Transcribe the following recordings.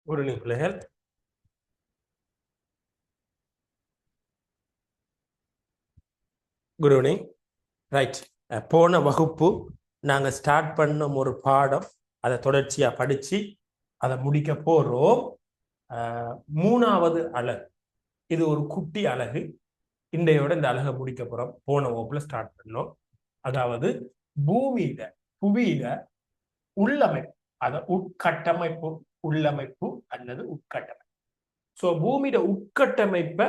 ஒரு பிள்ளைகள் good evening. Right, போன வகுப்பு நாங்கள் ஸ்டார்ட் பண்ண ஒரு பாடம், அதை தொடர்ச்சியாக படித்து அதை முடிக்க போகிறோம். மூணாவது அலகு, இது ஒரு குட்டி அலகு. இன்றையோட இந்த அலகை முடிக்க போகிறோம். போன வகுப்புல ஸ்டார்ட் பண்ணோம். அதாவது புவியில உள்ளமைப்பு, அத உட்கட்டமைப்பு, உள்ளமைப்பு அல்லது உட்கட்டமைப்பு. ஸோ பூமியில உட்கட்டமைப்பை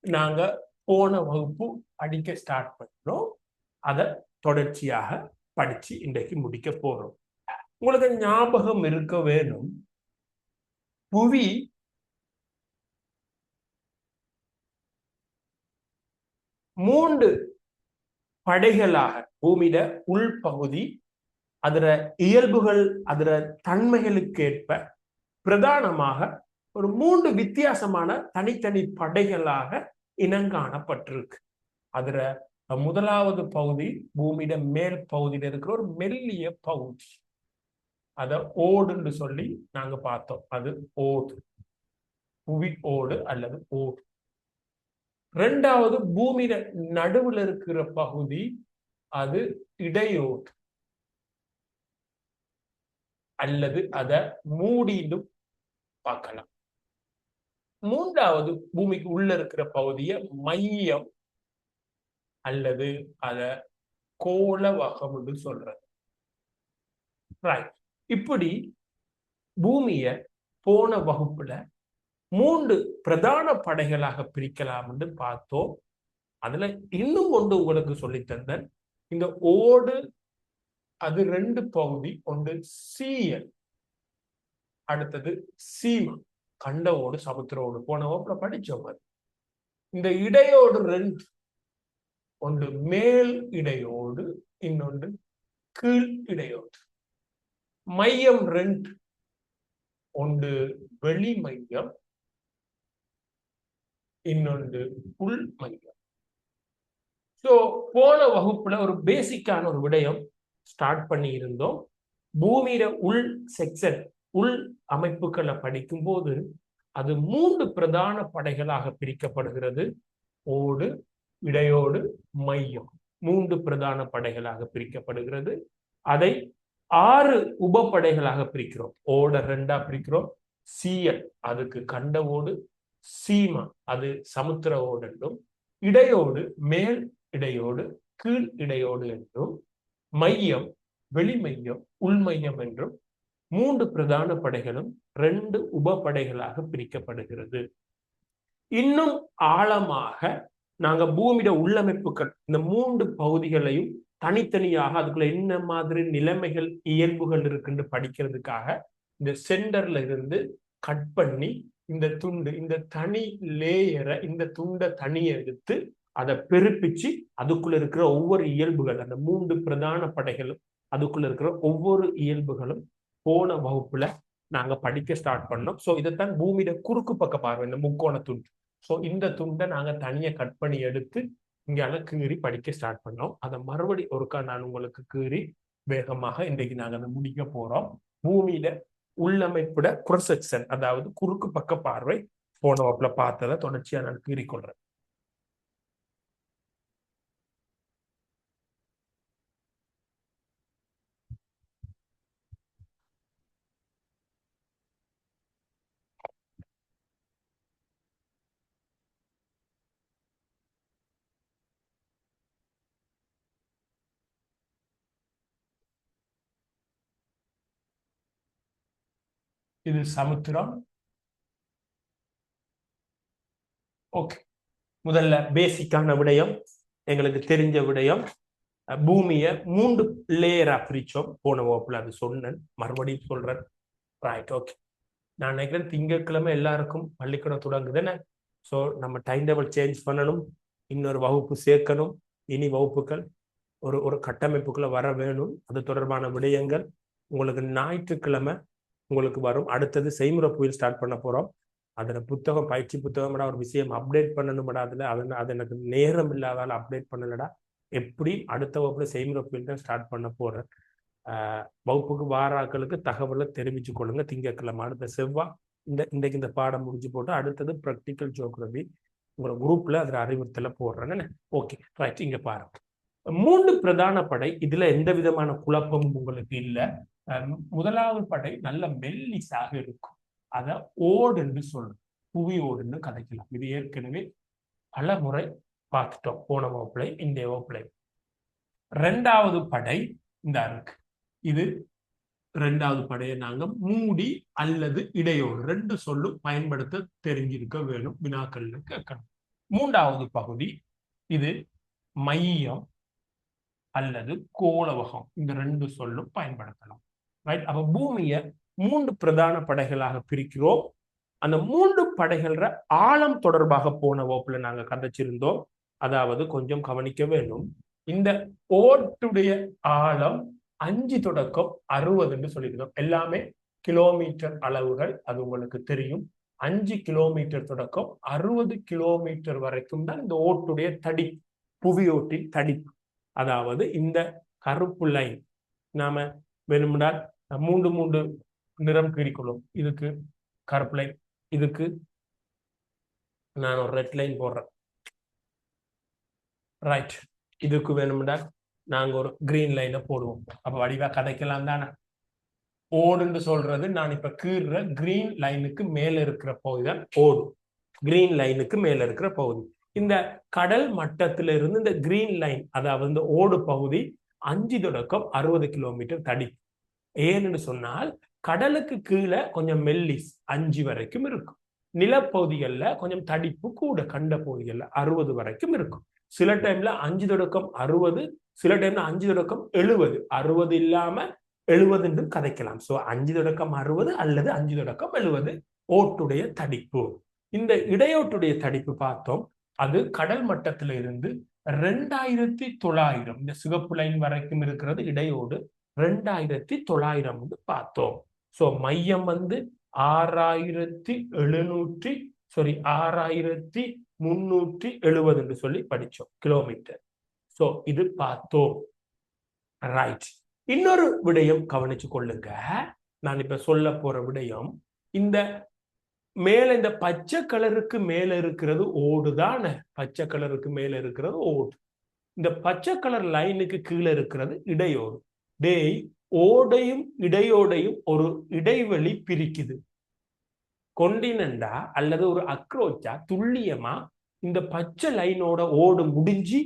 நாங்க போன வகுப்பு படிக்க ஸ்டார்ட் பண்ணோம். அதை தொடர்ச்சியாக படிச்சு இன்றைக்கு முடிக்க போறோம். உங்களுக்கு ஞாபகம் இருக்க வேணும், புவி மூன்று படைகளாக, பூமியில உள்பகுதி அதுல இயல்புகள், அதுல தன்மைகளுக்கு ஏற்ப பிரதானமாக ஒரு மூன்று வித்தியாசமான தனித்தனி படைகளாக இனங்காணப்பட்டிருக்கு. அதுல முதலாவது பகுதி பூமியிட மேல் பகுதியில் இருக்கிற ஒரு மெல்லிய பகுதி, அத ஓடுன்னு சொல்லி நாங்க பார்த்தோம். அது ஓடு, புவி ஓடு அல்லது ஓடு. ரெண்டாவது பூமியில நடுவில் இருக்கிற பகுதி, அது இடையோடு அல்லது அத மூடின்னு பார்க்கலாம். மூன்றாவது பூமிக்கு உள்ள இருக்கிற பகுதியை மையம் அல்லது அத கோளவகம் சொல்றது. இப்படி பூமிய போன வகுப்புல மூன்று பிரதான படைகளாக பிரிக்கலாம் என்று பார்த்தோம். அதுல இன்னும் ஒன்று உங்களுக்கு சொல்லித்தந்தேன். இந்த ஓடு அது ரெண்டு பகுதி, ஒன்று சீயல், அடுத்தது சீமா, கண்ட ஓடு, சமுத்திர ஓடு. போன வகுப்புல படிச்சோம். இந்த இடையோடு ரெண்டு, ஒன்று மேல் இடையோடு, இன்னொன்று கீழ் இடையோடு. மையம் ரெண்டு, ஒன்று வெளி மையம், இன்னொன்று உள் மையம். சோ போன வகுப்புல ஒரு பேசிக்கான ஒரு விடயம் ஸ்டார்ட் பண்ணி இருந்தோம். பூமியில உள் செக்ஷன், உள் அமைப்புகளை படிக்கும் போது அது மூன்று பிரதான படைகளாக பிரிக்கப்படுகிறது. ஓடு, இடையோடு, மையம், மூன்று பிரதான படைகளாக பிரிக்கப்படுகிறது. அதை 6 உபப்படைகளாக பிரிக்கிறோம். ஓட ரெண்டா பிரிக்கிறோம். சீயல் அதுக்கு கண்ட ஓடு, சீமா அது சமுத்திர ஓடு என்றும், இடையோடு மேல் இடையோடு, கீழ் இடையோடு என்றும், மையம் வெளிமையம், உள்மையம் என்றும் மூன்று பிரதான படைகளும் 2 உபப்படைகளாக பிரிக்கப்படுகிறது. இன்னும் ஆழமாக நாங்க பூமியிட உள்ளமைப்புகள், இந்த மூன்று பகுதிகளையும் தனித்தனியாக அதுக்குள்ள என்ன மாதிரி நிலைமைகள், இயல்புகள் இருக்குன்னு படிக்கிறதுக்காக இந்த சென்டர்ல இருந்து கட் பண்ணி இந்த துண்டு, இந்த தனி லேயரை, இந்த துண்டை தனியை எடுத்து அதை பெருப்பிச்சு அதுக்குள்ள இருக்கிற ஒவ்வொரு இயல்புகள், அந்த மூன்று பிரதான படைகளும் அதுக்குள்ள இருக்கிற ஒவ்வொரு இயல்புகளும் போன வகுப்புல நாங்க படிக்க ஸ்டார்ட் பண்ணோம். ஸோ இதைத்தான் பூமியிட குறுக்கு பக்க பார்வை, இந்த முக்கோண துண்டு. ஸோ இந்த துண்டை நாங்க தனியா கட் பண்ணி எடுத்து இங்கால கீறி படிக்க ஸ்டார்ட் பண்ணோம். அதை மறுபடி ஒருக்கா நான் உங்களுக்கு கீறி வேகமாக இன்றைக்கு நாங்க அதை முடிக்க போறோம். பூமியில உள்ளமைப்புட cross section, அதாவது குறுக்கு பக்க பார்வை போன வகுப்புல பார்த்ததை தொடர்ச்சியா நான் கீறி கொள்றேன். இது சமுத்திரம். ஓகே, முதல்ல பேசிக்கான விடயம், எங்களுக்கு தெரிஞ்ச விடயம், பூமியை 3 லேயரா பிரிச்சோம். போன வகுப்புல அது சொன்னேன், மறுபடியும் சொல்றேன். Right, okay. நான் நினைக்கிறேன் திங்கட்கிழமை எல்லாருக்கும் பள்ளிக்கூடம் தொடங்குதுன்னு. ஸோ நம்ம டைம் டேபிள் சேஞ்ச் பண்ணணும், இன்னொரு வகுப்பு சேர்க்கணும். இனி வகுப்புகள் ஒரு கட்டமைப்புக்குள்ள வர வேணும். அது தொடர்பான விடயங்கள் உங்களுக்கு ஞாயிற்றுக்கிழமை உங்களுக்கு வரும். அடுத்தது செய்முறை புயல் ஸ்டார்ட் பண்ண போறோம். அதுல புத்தகம், பயிற்சி புத்தகம் ஒரு விஷயம் அப்டேட் பண்ணணும்டா. அது எனக்கு நேரம் இல்லாதால அப்டேட் பண்ணலடா. எப்படி அடுத்த வகுப்புல செய்முறை புயல் தான் ஸ்டார்ட் பண்ண போறேன். வகுப்புக்கு வாராக்களுக்கு தகவலை தெரிவிச்சு கொள்ளுங்க. திங்கட்கிழமை அடுத்த செவ்வாய் இன்றைக்கு இந்த பாடம் முடிஞ்சு போட்டு அடுத்தது ப்ராக்டிக்கல் ஜியோகிராஃபி உங்களோட குரூப்ல அதில் அறிவுறுத்தல போடுறேன்னு. Okay right. இங்க பாருங்க 3 பிரதான படை. இதுல எந்த விதமான குழப்பமும் உங்களுக்கு இல்லை. முதலாவது படை நல்ல மெல்லிசாக இருக்கும். அத ஓடுன்னு சொல்றோம். புவி ஓடுன்னு கதைக்கலாம். இது ஏற்கனவே பல முறை பார்த்துட்டோம். போன வகுப்புல இந்த வகுப்புல. 2வது படை இந்த இருக்கு. இது 2வது படையை நாங்க மூடி அல்லது இடையோடு 2 சொல்லும் பயன்படுத்த தெரிஞ்சிருக்க வேணும். வினாக்கள்ல கேட்கணும். 3வது பகுதி இது மையம் அல்லது கோளவகம். இந்த 2 சொல்லும் பயன்படுத்தலாம். ரைட். அப்ப பூமியை 3 பிரதான படைகளாக பிரிக்கிறோம். அந்த 3 படைகள ஆழம் தொடர்பாக போன வகுப்புல நாங்க கதைச்சிருந்தோம். அதாவது கொஞ்சம் கவனிக்க வேண்டும். இந்த ஓட்டுடைய ஆழம் 5 தொடக்கம் 60 சொல்லியிருந்தோம். எல்லாமே கிலோமீட்டர் அளவுகள். அது உங்களுக்கு தெரியும். 5 கிலோமீட்டர் தொடக்கம் 60 கிலோமீட்டர் வரைக்கும் தான் இந்த ஓட்டுடைய தடிப்பு, புவியோட்டின் தடிப்பு. அதாவது இந்த கருப்பு லைன் நாம வேணும்னால் 3 நிறம் பிரிக்கணும். இதுக்கு கருப்பு லைன், இதுக்கு நான் ஒரு ரெட் லைன் போடுறேன். ரைட். இதுக்கு வேணும்னா நாங்க ஒரு கிரீன் லைனை போடுவோம். அப்ப வடிவா கதைக்கலாம் தானே. ஓடுன்னு சொல்றது நான் இப்ப கீறுற கிரீன் லைனுக்கு மேல இருக்கிற பகுதி தான் ஓடு. கிரீன் லைனுக்கு மேல இருக்கிற பகுதி. இந்த கடல் மட்டத்தில இருந்து இந்த கிரீன் லைன், அதாவது இந்த ஓடு பகுதி 5 தொடக்கம் 60 கிலோமீட்டர் தடி. ஏன்னு சொன்னால் கடலுக்கு கீழே கொஞ்சம் மெல்லிஸ் 5 வரைக்கும் இருக்கும். நிலப்பகுதிகள்ல கொஞ்சம் தடிப்பு கூட. கண்ட பகுதிகள்ல 60 வரைக்கும் இருக்கும். சில டைம்ல 5 தொடக்கம் 60, சில டைம்ல 5 தொடக்கம் 70. 60 இல்லாம 70 என்று கதைக்கலாம். சோ 5 தொடக்கம் 60 அல்லது 5 தொடக்கம் 70 ஓட்டுடைய தடிப்பு. இந்த இடையோட்டுடைய தடிப்பு பார்த்தோம். அது கடல் மட்டத்தில இருந்து 2900 இந்த சிவப்பு லைன் வரைக்கும் இருக்கிறது இடையோடு. 2900 பார்த்தோம். சோ மையம் வந்து 6370 என்று சொல்லி படிச்சோம் கிலோமீட்டர். சோ இது பார்த்தோம். ரைட். இன்னொரு விடயம் கவனிச்சு கொள்ளுங்க. நான் இப்ப சொல்ல போற விடயம், இந்த மேல இந்த பச்சை கலருக்கு மேல இருக்கிறது ஓடுதான. பச்சை கலருக்கு மேல இருக்கிறது ஓடு. இந்த பச்சை கலர் லைனுக்கு கீழே இருக்கிறது இடையோடு. டேய், ஓடையும் இடையோடையும் ஒரு இடைவெளி பிரிக்குது. கொண்டினண்டா அல்லது ஒரு அக்ரோச்சா துல்லியமா இந்த பச்சை லைனோட ஓடு முடிஞ்சு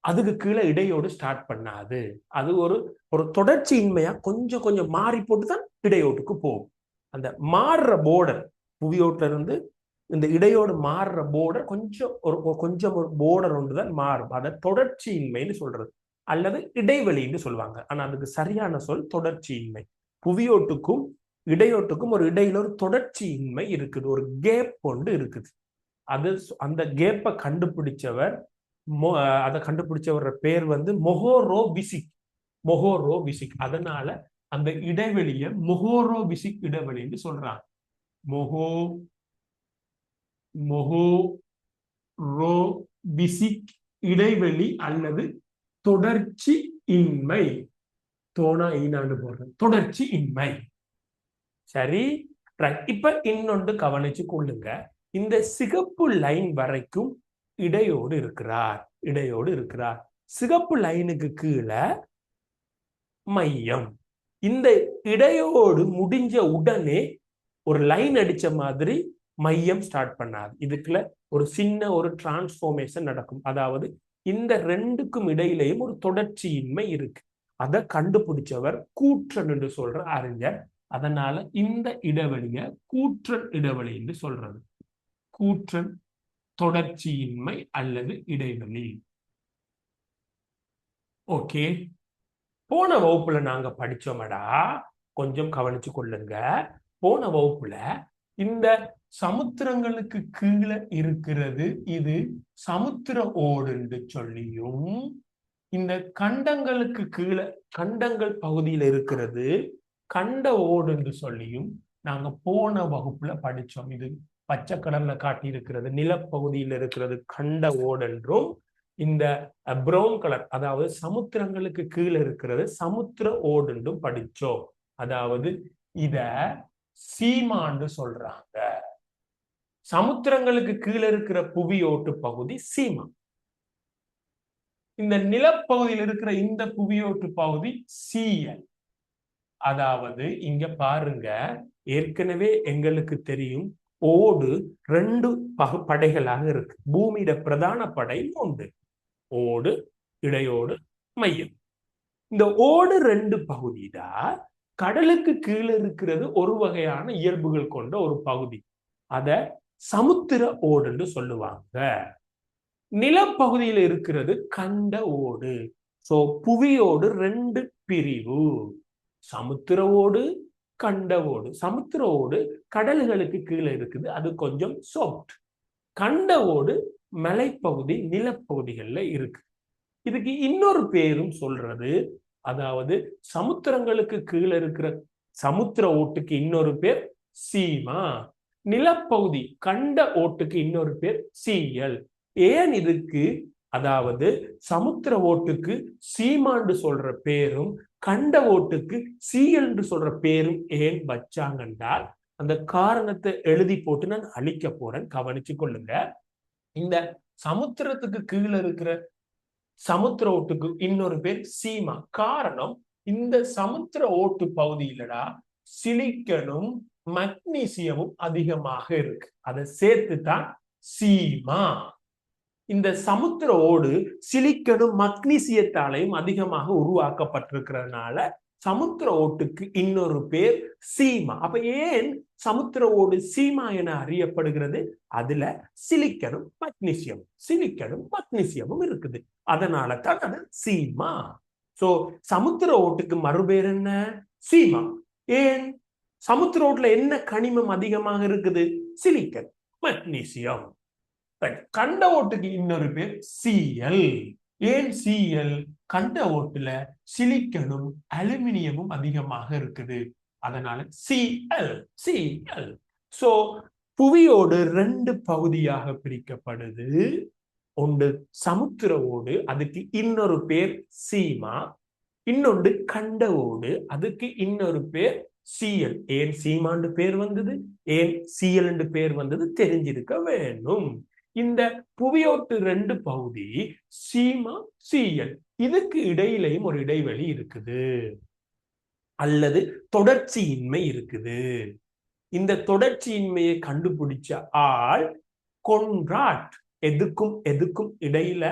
அதுக்கு கீழே இடையோடு ஸ்டார்ட் பண்ணாது. அது ஒரு தொடர்ச்சியின்மையா கொஞ்சம் கொஞ்சம் மாறி போட்டுதான் இடையோட்டுக்கு போகும். அந்த மாறுற போர்டர், புவியோட்டுல இருந்து இந்த இடையோடு மாறுற போர்டர் கொஞ்சம் ஒரு போர்டர் ஒன்றுதான் மாறும். அதை தொடர்ச்சியின்மைன்னு சொல்றது அல்லது இடைவெளின்னு சொல்லுவாங்க. ஆனா அதுக்கு சரியான சொல் தொடர்ச்சியின்மை. புவியோட்டுக்கும் இடையோட்டுக்கும் ஒரு இடையில ஒரு தொடர்ச்சியின்மை இருக்குது. ஒரு கேப் ஒன்று இருக்குது. அது அந்த கேப்பை கண்டுபிடிச்சவர், அதை கண்டுபிடிச்சவர பேர் வந்து மொஹோரோ விசிக். அதனால அந்த இடைவெளிய மொஹோரோ விசிக் இடைவெளின்னு சொல்றாங்க. மொஹோரோ விசிக் இடைவெளி அல்லது தொடர்ச்சி இன்மை. தோணா ஈனாண்டு போடுறது தொடர்ச்சி இன்மை. சரி. இப்ப இன்னொன்று கவனிச்சு கொள்ளுங்க. இந்த சிகப்பு லைன் வரைக்கும் இடையோடு இருக்கிறார். சிகப்பு லைனுக்கு கீழே மையம். இந்த இடையோடு முடிஞ்ச உடனே ஒரு லைன் அடிச்ச மாதிரி மையம் ஸ்டார்ட் பண்ணாது. இதுக்குள்ள ஒரு சின்ன ஒரு டிரான்ஸ்ஃபார்மேஷன் நடக்கும். அதாவது இந்த 2க்கும் இடையிலேயும் ஒரு தொடர்ச்சியின்மை இருக்கு. அதை கண்டுபிடிச்சவர் கூற்றன் என்று சொல்ற அறிஞர். அதனால இந்த இடைவெளிய கூற்றன் இடைவெளி என்று சொல்றது. கூற்றன் தொடர்ச்சியின்மை அல்லது இடைவெளி. ஓகே. போன வகுப்புல நாங்க படிச்சோமடா, கொஞ்சம் கவனிச்சு கொள்ளுங்க. போன வகுப்புல இந்த சமுத்திரங்களுக்கு கீழே இருக்கிறது இது சமுத்திர ஓடுன்னு சொல்லியும், இந்த கண்டங்களுக்கு கீழே கண்டங்கள் பகுதியில் இருக்கிறது கண்ட ஓடுன்னு சொல்லியும் நாங்க போன வகுப்புல படிச்சோம். இது பச்சை கலர்ல காட்டி இருக்கிறது நிலப்பகுதியில் இருக்கிறது கண்ட ஓடு என்றும், இந்த ப்ரௌன் கலர், அதாவது சமுத்திரங்களுக்கு கீழே இருக்கிறது சமுத்திர ஓடுன்னு படிச்சோம். அதாவது இத சீமான்னு சொல்றாங்க. சமுத்திரங்களுக்கு கீழே இருக்கிற புவியோட்டு பகுதி சீமா. இந்த நிலப்பகுதியில் இருக்கிற இந்த புவியோட்டு பகுதி சிஎல். அதாவது இங்க பாருங்க, ஏற்கனவே எங்களுக்கு தெரியும் ஓடு 2 படைகளாக இருக்கு. பூமியிட பிரதான படை 3: ஓடு, இடையோடு, மையம். இந்த ஓடு 2 பகுதிதான். கடலுக்கு கீழே இருக்கிறது ஒரு வகையான இயல்புகள் கொண்ட ஒரு பகுதி. அத சமுத்திர ஓடுன்னு சொல்லுவாங்க. நிலப்பகுதியில் இருக்கிறது கண்ட ஓடு. சோ புவியோடு 2 பிரிவு: சமுத்திர ஓடு, கண்ட ஓடு. சமுத்திர ஓடு கடல்களுக்கு கீழே இருக்குது, அது கொஞ்சம் சாஃப்ட். கண்ட ஓடு மலைப்பகுதி, நிலப்பகுதிகள்ல இருக்கு. இதுக்கு இன்னொரு பேரும் சொல்றது, அதாவது சமுத்திரங்களுக்கு கீழே இருக்கிற சமுத்திர ஓட்டுக்கு இன்னொரு பேர் சீமா, நிலப்பகுதி கண்ட ஓட்டுக்கு இன்னொரு பேர் சிஎல். ஏன் இதுக்கு, அதாவது சமுத்திர ஓட்டுக்கு சீமான்னு சொல்ற பேரும் கண்ட ஓட்டுக்கு சிஎல் என்று சொல்ற பேரும் ஏன் வச்சாங்கன்றால், அந்த காரணத்தை எழுதி போட்டு நான் அழிக்க போறேன், கவனிச்சு கொள்ளுங்க. இந்த சமுத்திரத்துக்கு கீழே இருக்கிற சமுத்திர ஓட்டுக்கு இன்னொரு பேர் சீமா. காரணம், இந்த சமுத்திர ஓட்டு பகுதியிலடா சிலிக்கனும் மக்னீசியமும் அதிகமாக இருக்கு. அதை சேர்த்துதான் சீமா. இந்த சமுத்திர ஓடு சிலிக்கனும் மக்னீசியத்தாலையும் அதிகமாக உருவாக்கப்பட்டிருக்கிறதுனால சமுத்திர ஓட்டுக்கு இன்னொரு பேர் சீமா. அப்ப ஏன் சமுத்திர ஓடு சீமா என அறியப்படுகிறது? அதுல சிலிக்கனும் மக்னீசியமும் இருக்குது. அதனால தான் அது சீமா. சோ சமுத்திர ஓட்டுக்கு மறுபேர் என்ன? சீமா. ஏன்? சமுத்திர ஓட்டுல என்ன கனிமம் அதிகமாக இருக்குது? Silicon, magnesium. கண்ட ஓட்டுக்கு இன்னொரு பேர் சிஎல். ஏன் சிஎல்? கண்ட ஓட்டுல சிலிக்கனும் அலுமினியமும் அதிகமாக இருக்குது, அதனால சிஎல். சோ புவியோடு 2 பகுதியாக பிரிக்கப்படுது. ஒன்று சமுத்திர ஓடு, அதுக்கு இன்னொரு பேர் சீமா. இன்னொன்று கண்ட ஓடு, அதுக்கு இன்னொரு பேர் சிஎல். ஏன் சீமாண்டு பேர் வந்தது, ஏன் சிஎல் என்று பேர் வந்தது தெரிஞ்சிருக்க வேண்டும். இந்த புவியோட்டு 2 பகுதி சீமா, சிஎல், இதுக்கு இடையிலையும் ஒரு இடைவெளி இருக்குது அல்லது தொடர்ச்சியின்மை இருக்குது. இந்த தொடர்ச்சியின்மையை கண்டுபிடிச்ச ஆள் கொன்ராட். எதுக்கும் இடையில,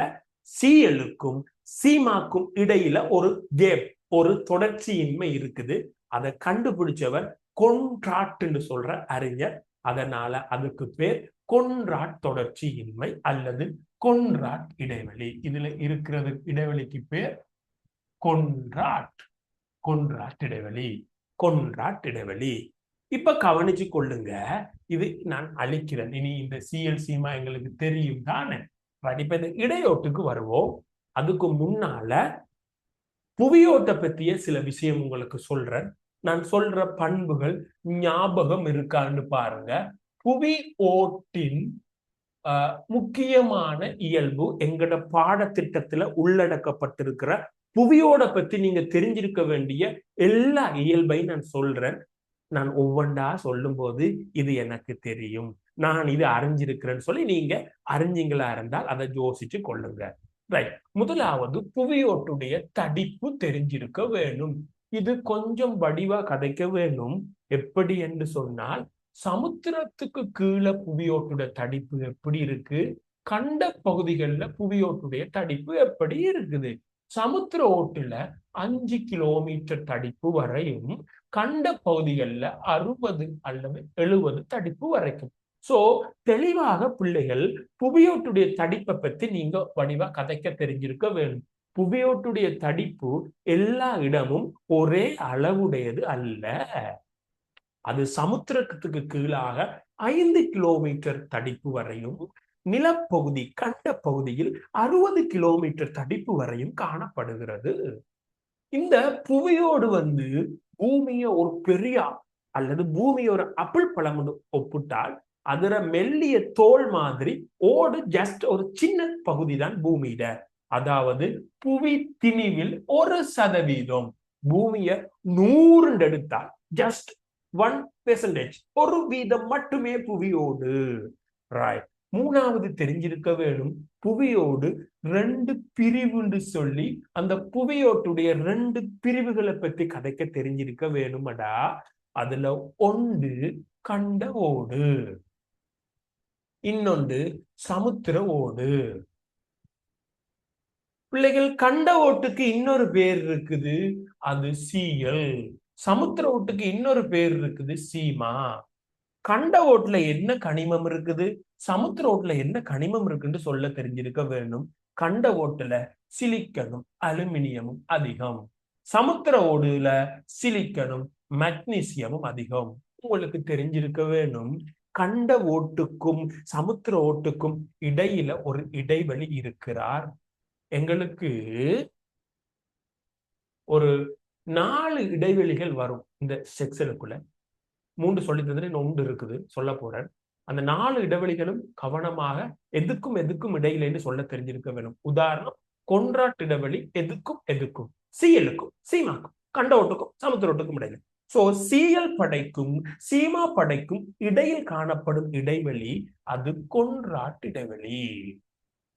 சிஎலுக்கும் சீமாக்கும் இடையில ஒரு கேப், ஒரு தொடர்ச்சியின்மை இருக்குது. அதை கண்டுபிடிச்சவர் கொன்ராட் என்று சொல்ற அறிஞர். அதனால அதுக்கு பேர் கொன்ராட் தொடர்ச்சியின்மை அல்லது கொன்ராட் இடைவெளி. இதுல இருக்கிறது இடைவெளிக்கு பேர் கொன்ராட் இடைவெளி. இப்ப கவனிச்சு கொள்ளுங்க, இது நான் அழிக்கிறேன். இனி இந்த சிஎல் சீமா எங்களுக்கு தெரியும் தானே. இப்ப இந்த இடையோட்டுக்கு வருவோம். அதுக்கு முன்னால புவியோட்ட பற்றிய சில விஷயம் உங்களுக்கு சொல்றேன். நான் சொல்ற பண்புகள் ஞாபகம் இருக்கான்னு பாருங்க. புவி ஓட்டின் முக்கியமான இயல்பு எங்கட பாடத்திட்டத்துல உள்ளடக்கப்பட்டிருக்கிற புவியோட பத்தி நீங்க தெரிஞ்சிருக்க வேண்டிய எல்லா இயல்பையும் நான் சொல்றேன். நான் ஒவ்வொன்றா சொல்லும் போது இது எனக்கு தெரியும், நான் இது அறிஞ்சிருக்கிறேன்னு சொல்லி நீங்க அறிஞ்சிங்களா இருந்தால் அதை யோசிச்சு கொள்ளுங்க. ரைட். முதலாவது புவியோட்டுடைய தடிப்பு தெரிஞ்சிருக்க வேணும். இது கொஞ்சம் வடிவா கதைக்க வேணும். எப்படி என்று சொன்னால், சமுத்திரத்துக்கு கீழே புவியோட்டுடைய தடிப்பு எப்படி இருக்கு, கண்ட பகுதிகளில் புவியோட்டுடைய தடிப்பு எப்படி இருக்குது. சமுத்திர ஓட்டுல 5 கிலோமீட்டர் தடிப்பு வரையும், கண்ட பகுதிகளில் 60 அல்லது 70 தடிப்பு வரைக்கும். சோ தெளிவாக பிள்ளைகள் புவியோட்டுடைய தடிப்பை பத்தி நீங்க வடிவா கதைக்க தெரிஞ்சிருக்க வேணும். புவியோட்டுடைய தடிப்பு எல்லா இடமும் ஒரே அளவுடையது அல்ல. அது சமுத்திரத்துக்கு கீழாக 5 கிலோமீட்டர் தடிப்பு வரையும், நிலப்பகுதி கண்ட பகுதியில் 60 கிலோமீட்டர் தடிப்பு வரையும் காணப்படுகிறது. இந்த புவியோடு பூமியை ஒரு பெரிய அல்லது பூமியை ஒரு ஆப்பிள் பழம் ஒப்பிட்டால் அதுல மெல்லிய தோல் மாதிரி ஓடு ஜஸ்ட் ஒரு சின்ன பகுதி தான் பூமியில. அதாவது புவி திணிவில் 1%. பூமிய 100 எடுத்தா ஜஸ்ட் 1%, ஒரு வீதம் மட்டுமே புவியோடு. ரைட். மூணாவது தெரிஞ்சிருக்க வேணும், புவியோடு 2 பிரிவுன்னு சொல்லி அந்த புவியோட்டுடைய 2 பிரிவுகளை பத்தி கதைக்க தெரிஞ்சிருக்க வேணுமடா. அதுல ஒன்று கண்ட ஓடு, இன்னொன்று சமுத்திர ஓடு. பிள்ளைகள், கண்ட ஓட்டுக்கு இன்னொரு பேர் இருக்குது, அது சீயல். சமுத்திர ஓட்டுக்கு இன்னொரு பேர் இருக்குது, சீமா. கண்ட ஓட்டுல என்ன கனிமம் இருக்குது, சமுத்திர ஓட்டுல என்ன கனிமம் இருக்குன்னு சொல்ல தெரிஞ்சிருக்க வேணும். கண்ட ஓட்டுல சிலிக்கனும் அலுமினியமும் அதிகம், சமுத்திர ஓடுல சிலிக்கனும் மெக்னீசியமும் அதிகம். உங்களுக்கு தெரிஞ்சிருக்க வேணும், கண்ட ஓட்டுக்கும் சமுத்திர ஓட்டுக்கும் இடையில ஒரு இடைவெளி இருக்கிறார். எங்களுக்கு ஒரு 4 இடைவெளிகள் வரும் இந்த செக்ஷனுக்குள்ள. 3 சொல்லி தந்தேன், 1 இருக்குது சொல்ல போறேன். அந்த 4 இடைவெளிகளும் கவனமாக எதுக்கும் எதுக்கும் இடையிலேன்னு சொல்ல தெரிஞ்சிருக்க வேணும். உதாரணம், கொன்றாட் இடைவெளி எதுக்கும் சிஎலுக்கும் சீமாக்கும் கண்ட ஓட்டுக்கும் சமுத்திர ஓட்டுக்கும் இடையில. சோ சிஎல் படைக்கும் சீமா படைக்கும் இடையில் காணப்படும் இடைவெளி அது கொன்றாட் இடைவெளி.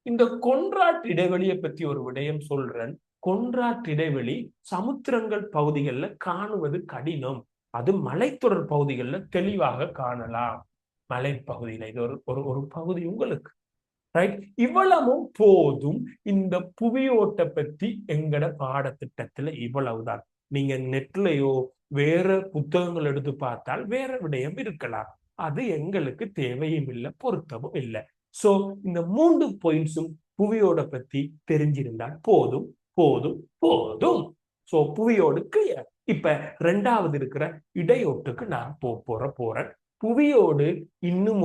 இந்த கொன்றாட் இடைவெளியை பத்தி ஒரு விடயம் சொல்றேன். கொன்றாட் இடைவெளி சமுத்திரங்கள் பகுதிகளில் காணுவது கடினம், அது மலைத்தொடர் பகுதிகளில் தெளிவாக காணலாம். மலைப்பகுதியில இது ஒரு பகுதி உங்களுக்கு. ரைட். இவ்வளவும் போதும். இந்த புவியோட்டை பத்தி எங்கட பாடத்திட்டத்துல இவ்வளவுதான். நீங்க நெட்லயோ வேற புத்தகங்கள் எடுத்து பார்த்தால் வேற விடயம் இருக்கலாம், அது எங்களுக்கு தேவையும் இல்லை, பொருத்தமும் இல்லை. சோ இந்த 3 பாயிண்ட்ஸும் புவியோட பத்தி தெரிஞ்சிருந்தால் போதும் போதும் போதும். சோ புவியோடு கிளியர். இப்ப 2வது இருக்கிற இடையோட்டுக்கு நான் போறேன். புவியோடு இன்னும்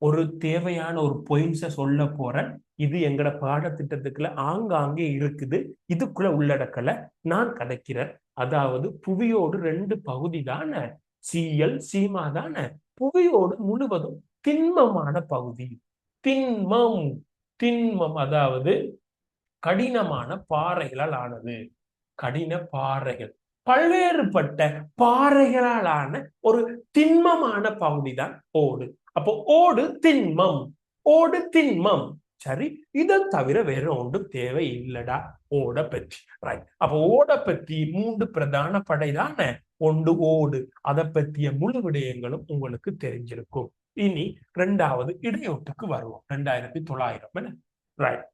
ஒரு தேவையான ஒரு பாயிண்ட்ஸை சொல்ல போறேன். இது எங்கட பாடத்திட்டத்துக்குள்ள ஆங்காங்கே இருக்குது, இதுக்குள்ள உள்ளடக்கல நான் கதைக்கிறேன். அதாவது புவியோடு 2 பகுதி தானே, சிஎல் சீமா தானே. புவியோடு முழுவதும் திண்மமான பகுதி. திண்மம் அதாவது கடினமான பாறைகளால் ஆனது. கடின பாறைகள், பல்வேறுபட்ட பாறைகளால் ஆன ஒரு திண்மமான பகுதி தான் ஓடு. அப்போ ஓடு திண்மம். சரி, இதை தவிர வேற ஒன்றும் தேவை இல்லடா ஓட பற்றி. ரைட். அப்போ ஓட பற்றி 3 பிரதான படைதான, ஒன்று ஓடு. அதை பற்றிய முழு விடயங்களும் உங்களுக்கு தெரிஞ்சிருக்கும். இனி 2வது இடையோட்டுக்கு வருவோம். 2900. ரைட்.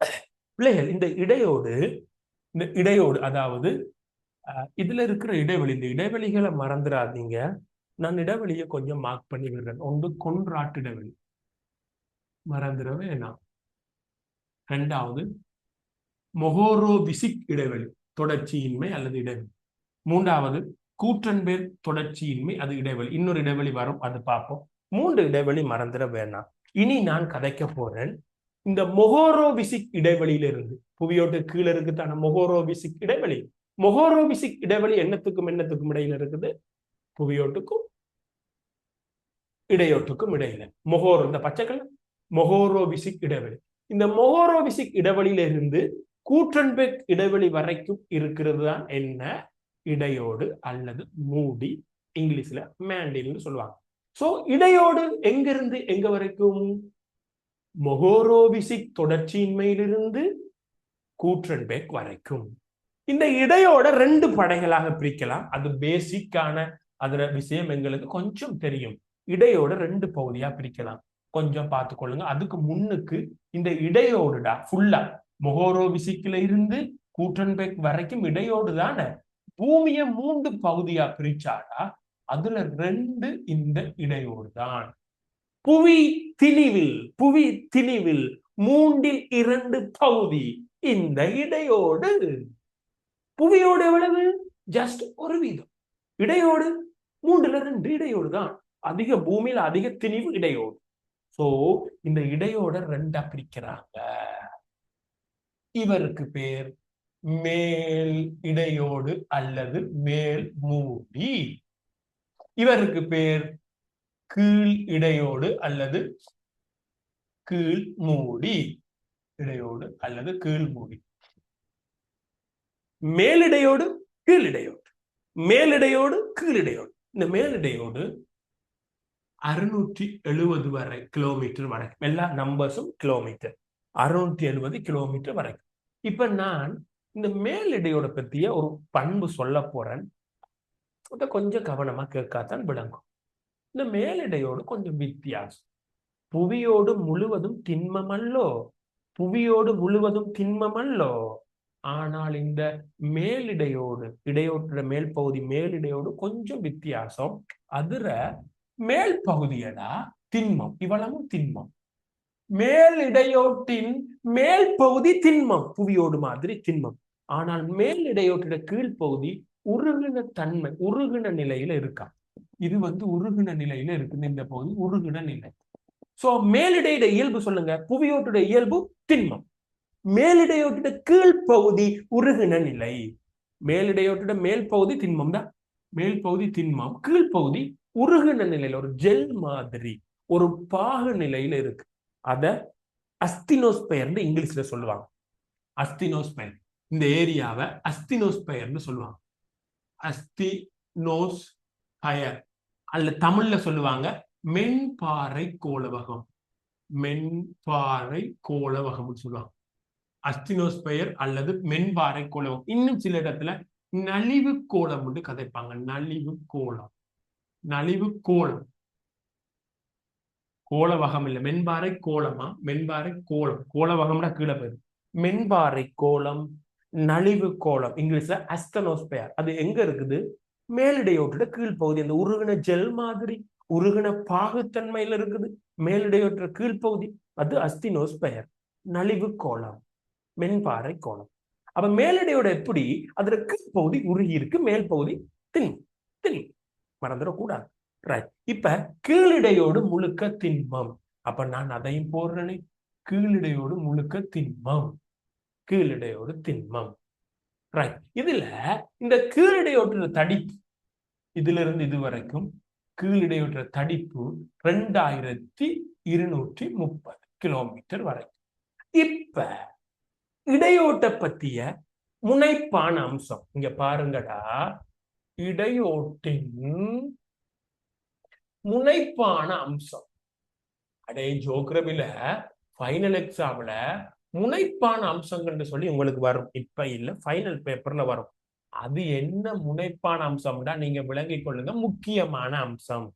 பிள்ளைகள், இந்த இடையோடு அதாவது இதுல இருக்கிற இடைவெளி, இந்த இடைவெளிகளை மறந்துடாதீங்க. நான் இடைவெளியை கொஞ்சம் மார்க் பண்ணி விடுறேன். ஒன்று கொன்றாட் இடைவெளி, மறந்துட வேணாம். 2வது மொஹோரோவிசிக் இடைவெளி, தொடர்ச்சியின்மை அல்லது இடைவெளி. 3வது கூற்றன்பேர்க் தொடர்ச்சியின்மை, அது இடைவெளி. இன்னொரு இடைவெளி வரும், அது பார்ப்போம். 3 இடைவெளி மறந்துட வேணாம். இனி நான் கதைக்க போறேன் இந்த மொஹோரோவிசிக் இடைவெளியிலிருந்து. புவியோட்டு கீழே இருக்குதான மொஹோரோவிசிக் இடைவெளி. மொஹோரோவிசிக் இடைவெளி என்னத்துக்கும் இடையில இருக்குது, புவியோட்டுக்கும் இடையோட்டுக்கும் இடையில. இந்த பச்சைக்கல் மொஹோரோவிசிக் இடைவெளி. இந்த மொஹோரோவிசிக் இடைவெளியில இருந்து கூற்றன்பெர்க் இடைவெளி வரைக்கும் இருக்கிறது தான் என்ன, இடையோடு அல்லது மூடி, இங்கிலீஷ்ல மேண்டில்னு சொல்லுவாங்க. சோ இடையோடு எங்கிருந்து எங்க வரைக்கும், மொஹோரோவிசிக் தொடர்ச்சியின்மையிலிருந்து கூற்றன்பெர்க் வரைக்கும். இந்த இடையோட 2 படைகளாக பிரிக்கலாம். அது பேசிக்கான அதுல விஷயம் எங்களுக்கு கொஞ்சம் தெரியும். இடையோட 2 பகுதியா பிரிக்கலாம், கொஞ்சம் பார்த்துக்கொள்ளுங்க. அதுக்கு முன்னுக்கு இந்த இடையோடுடா ஃபுல்லா மொஹோரோவிசிக்ல இருந்து கூற்றன்பெர்க் வரைக்கும் இடையோடு தானே. பூமியை 3 பகுதியா பிரிச்சாடா, அதுல 2 இந்த இடையோடு தான். புவி திணிவில் 3ல் 2 பகுதி இந்த இடையோடு. புவியோடு எவ்வளவு, ஜஸ்ட் ஒரு வீதம். இடையோடு 3ல் 2 இடையோடு தான். அதிக பூமியில அதிக திணிவு இடையோடு. சோ இந்த இடையோட 2ஆ பிரிக்கிறாங்க. இவருக்கு பேர் மேல் இடையோடு அல்லது மேல் மூடி. இவருக்கு பேர் கீழ் இடையோடு அல்லது கீழ் மூடி. இடையோடு அல்லது கீழ் மூடி. மேலிடையோடு கீழிடையோடு, மேலிடையோடு கீழிடையோடு. இந்த மேலிடையோடு 670 வரை கிலோமீட்டர் வரைக்கும், எல்லா நம்பர்ஸும் கிலோமீட்டர், 670 கிலோமீட்டர் வரைக்கும். இப்ப நான் இந்த மேலிடையோட பத்திய ஒரு பண்பு சொல்ல போறேன். கொஞ்சம் கவனமா கேட்காதான் விளங்கும். இந்த மேலிடையோடு கொஞ்சம் வித்தியாசம். புவியோடு முழுவதும் திண்மமல்லோ, புவியோடு முழுவதும் திண்மமல்லோ. ஆனால் இந்த மேலிடையோடு, இடையோட்டு மேல் பகுதி மேலிடையோடு கொஞ்சம் வித்தியாசம். அதுல மேல் பகுதியடா திண்மம், இவ்வளவும் திண்மம். மேலிடையோட்டின் மேல் பகுதி திண்மம், புவியோடு மாதிரி திண்மம். ஆனால் மேலிடையோட்டிட கீழ்ப்பகுதி உருகின தன்மை, உருகின நிலையில இருக்கா. இது உருகின நிலையில இருக்குது. இந்த பகுதி உருகின நிலை. சோ மேலிடையிட இயல்பு சொல்லுங்க. புவியோட்டுட இயல்பு திண்மம். மேலிடையோட்டிட கீழ்ப்பகுதி உருகின நிலை. மேலிடையோட்டிட மேல் பகுதி திண்மம் தான், மேல் பகுதி திண்மம், கீழ்ப்பகுதி உருகின நிலையில ஒரு ஜெல் மாதிரி ஒரு பாகு நிலையில இருக்கு. அத அஸ்தினோஸ்பயர்னு இங்கிலீஷ்ல சொல்லுவாங்க. அஸ்தினோஸ்பயர், இந்த ஏரியாவை அஸ்தினோஸ்பயர்னு சொல்லுவாங்க. அஸ்தினோஸ்பயர் அல்ல தமிழ்ல சொல்லுவாங்க மென்பாறை கோளவகம். மென்பாறை கோளவகம் சொல்லுவாங்க. அஸ்தினோஸ்பயர் அல்லது மென்பாறை கோளவகம். இன்னும் சில இடத்துல நலிவு கோளம் என்று கதைப்பாங்க. நலிவு கோளம், நலிவு கோளம், கோளவகம் இல்ல, மென்பாறை கோளமா, மென்பாறை கோளம், கோளவகம்னா கீழே போயிரு. மென்பாறை கோளம், நலிவு கோளம், இங்கிலீஷ்ல அஸ்தனோஸ்பயர். அது எங்க இருக்குது? மேலிடையோட்டுட கீழ்ப்பகுதி, அந்த உருகின ஜெல் மாதிரி உருகின பாகுத்தன்மையில இருக்குது. மேலிடையோட்டுட கீழ்ப்பகுதி அது அஸ்தினோஸ்பயர், நலிவு கோளம், மென்பாறை கோளம். அப்ப மேலிடையோட எப்படி அதுல கீழ்ப்பகுதி உருகி இருக்கு, மேல் பகுதி திண்மம், மறந்துடக்கூடாது. ரைட். இப்ப கீழிடையோடு முழுக்க திண்மம். அப்ப நான் அதையும் போடுறேனே, கீழிடையோடு முழுக்க திண்மம், கீழிடையோடு திண்மம். ரைட். இதுல இந்த கீழிடையோட்டுற தடிப்பு, இதுல இருந்து இது வரைக்கும் கீழிடையோட்டுற தடிப்பு 2230 கிலோமீட்டர் வரைக்கும். இப்ப இடையோட்ட பத்திய முனைப்பான அம்சம் இங்க பாருங்கடா. இடையோட்டின் முனைப்பான அம்சம். அடே ஜியோகிராபில ஃபைனல் எக்ஸாம்ல முனைப்பான அம்சங்கள்னு சொல்லி உங்களுக்கு வரும். இப்ப இல்ல, ஃபைனல் பேப்பர்ல வரும். அது என்ன முனைப்பான அம்சம்னா நீங்க விளங்கிக் கொள்ளுங்க. முக்கியமான அம்சம்.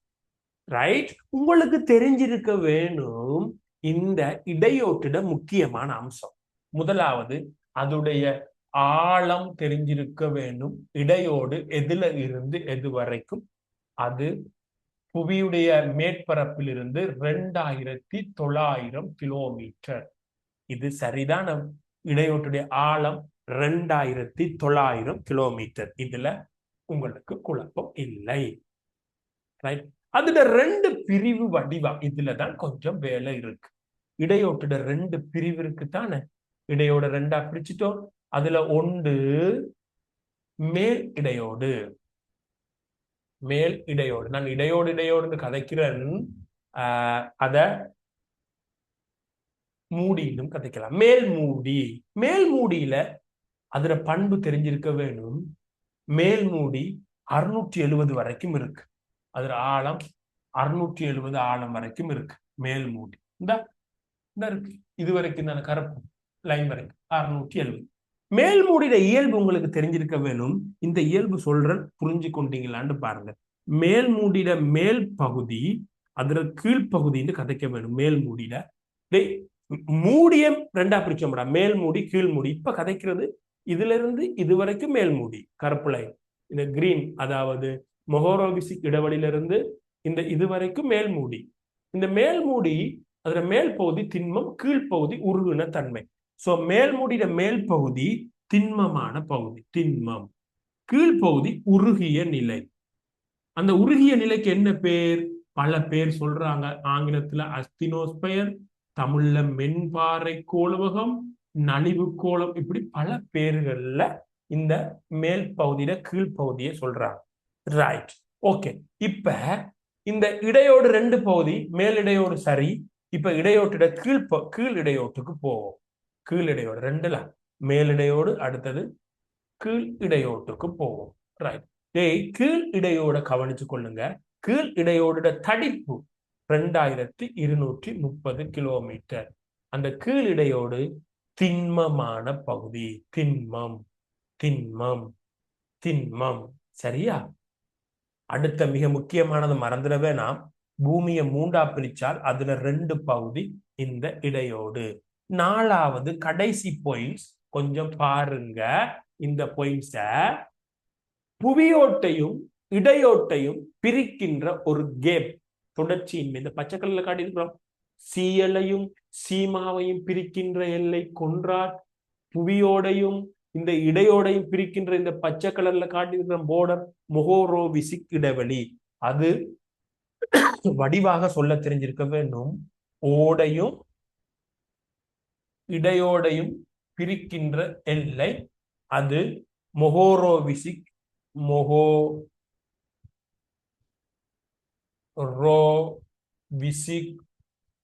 ரைட். உங்களுக்கு தெரிஞ்சிருக்க வேணும் இந்த இடையோட்டிட முக்கியமான அம்சம். முதலாவது அதுடைய ஆழம் தெரிஞ்சிருக்க வேண்டும். இடையோடு எதுல இருந்து எது வரைக்கும்? அது புவியுடைய மேற்பரப்பில் இருந்து 2900 கிலோமீட்டர். இது சரிதான? இடையோட்டுடைய ஆழம் 2900 கிலோமீட்டர். இதுல உங்களுக்கு குழப்பம் இல்லை. ரைட். அதுல 2 பிரிவு வடிவம். இதுலதான் கொஞ்சம் வேலை இருக்கு. இடையோட்டுட 2 பிரிவு இருக்கு தானே. இடையோட 2ஆ பிரிச்சுட்டோம். அதுல ஒன்று மேல் இடையோடு, மேல் இடையோடு. நான் இடையோடு இடையோடு கதைக்கிறேன். அத மூடியிலும் கதைக்கலாம். மேல் மூடி, மேல் மூடியில அதுல பண்பு தெரிஞ்சிருக்க வேணும். மேல் மூடி 670 வரைக்கும் இருக்கு. அதுல ஆழம் 670 ஆழம் வரைக்கும் இருக்கு. மேல் மூடி இந்த இருக்கு. இது வரைக்கும் தானே கருப்பு லைன் வரைக்கும் 670. மேல் மூடிட இயல்பு உங்களுக்கு தெரிஞ்சிருக்க வேணும். இந்த இயல்பு சொல்ற புரிஞ்சு கொண்டீங்களான்னு பாருங்க. மேல் மூடிட மேல் பகுதி அதுல கீழ்ப்பகுதின்னு கதைக்க வேணும். மேல் மூடிட மூடியம் 2ஆ பிரிச்சோம்டா, மேல் மூடி கீழ் மூடி. இப்ப கதைக்கிறது இதுல இருந்து இது வரைக்கும் மேல் மூடி, கருப்பு லைன். இந்த கிரீன் அதாவது மொஹோரோவிசிக் இடைவெளியிலிருந்து இந்த இது வரைக்கும் மேல் மூடி. இந்த மேல் மூடி அதுல மேல் பகுதி திண்மம், கீழ்ப்பகுதி உருகுன தன்மை. சோ மேல் மூடிட மேல் பகுதி திண்மமான பகுதி, திண்மம். கீழ்ப்பகுதி உருகிய நிலை. அந்த உருகிய நிலைக்கு என்ன பேர்? பல பேர் சொல்றாங்க. ஆங்கிலத்துல அஸ்தினோஸ்பயர், தமிழ்ல மென்பாறை கோளவகம், நலிவு கோளம், இப்படி பல பேர்கள்ல இந்த மேல் பகுதியில கீழ்ப்பகுதியை சொல்றாங்க. ரைட். ஓகே. இப்ப இந்த இடையோடு ரெண்டு பகுதி, மேல் இடையோடு சரி. இப்ப இடையோட்டிட கீழ் இடையோட்டுக்கு போவோம். கீழ் இடையோடு ரெண்டுல மேல் இடையோடு, அடுத்தது கீழ் இடையோட்டுக்கு போவோம். ரைட். கீழ் இடையோட கவனிச்சு கொள்ளுங்க. கீழ் இடையோட தடிப்பு 2230 கிலோமீட்டர். அந்த கீழ் இடையோடு திண்மமான பகுதி. திண்மம் திண்மம் திண்மம். சரியா? அடுத்த மிக முக்கியமானது மறந்துடவே, நாம் பூமியை மூண்டா பிரிச்சால் அதுல ரெண்டு பகுதி இந்த இடையோடு. நாலாவது கடைசி பாயிண்ட்ஸ் கொஞ்சம் பாருங்க. இந்த பாயிண்ட்ஸ புவியோட்டையும் இடையோட்டையும் பிரிக்கின்ற ஒரு கேப், தொடர்ச்சியின்மை. இந்த பச்சை கல்ல காட்டியிருக்கிறோம். சீயலையும் சீமாவையும் பிரிக்கின்ற எல்லை கொன்றாட், புவியோடையும் இந்த இடையோடையும் பிரிக்கின்ற இந்த பச்சை கலர்ல காட்டியிருக்கிற போர்டர் மொஹோரோவிசிக் இடைவெளி. அது வடிவாக சொல்ல தெரிஞ்சிருக்க வேண்டும். ஓடையும் இடையோடையும் பிரிக்கின்ற எல்லை அது மொஹோரோவிசிக்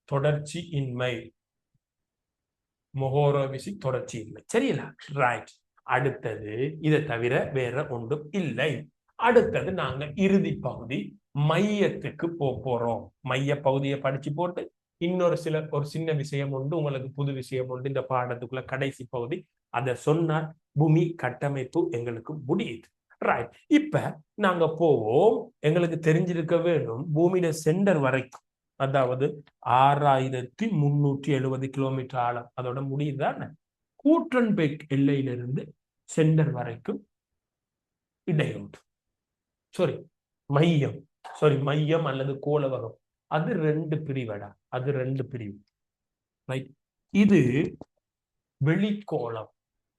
தொடர்ச்சி இன்மை. மொஹோரோவிசிக் தொடர்ச்சி இன்மை. சரிங்களா? ரைட். அடுத்தது இதை தவிர வேற ஒன்றும் இல்லை. அடுத்தது நாங்க இறுதி பகுதி மையத்துக்கு போறோம். மைய பகுதியை படிச்சு போட்டு இன்னொரு ஒரு சின்ன விஷயம் உண்டு, உங்களுக்கு புது விஷயம் உண்டு இந்த பாடத்துக்குள்ள. கடைசி பகுதி அதை சொன்னால் பூமி கட்டமைப்பு எங்களுக்கு முடியுது. ரைட். இப்ப நாங்க போவோம். எங்களுக்கு தெரிஞ்சிருக்க வேண்டும் பூமியில சென்டர் வரைக்கும், அதாவது 6370 கிலோமீட்டர் ஆழம். அதோட முடியுதானே? கூட்டன்பேக் எல்லையிலிருந்து சென்டர் வரைக்கும் இடையோடு, மையம் அல்லது கோளவகம், அது ரெண்டு பிரிவடா. அது ரெண்டு பிரிவு. ரைட். இது வெளிக்கோளம்.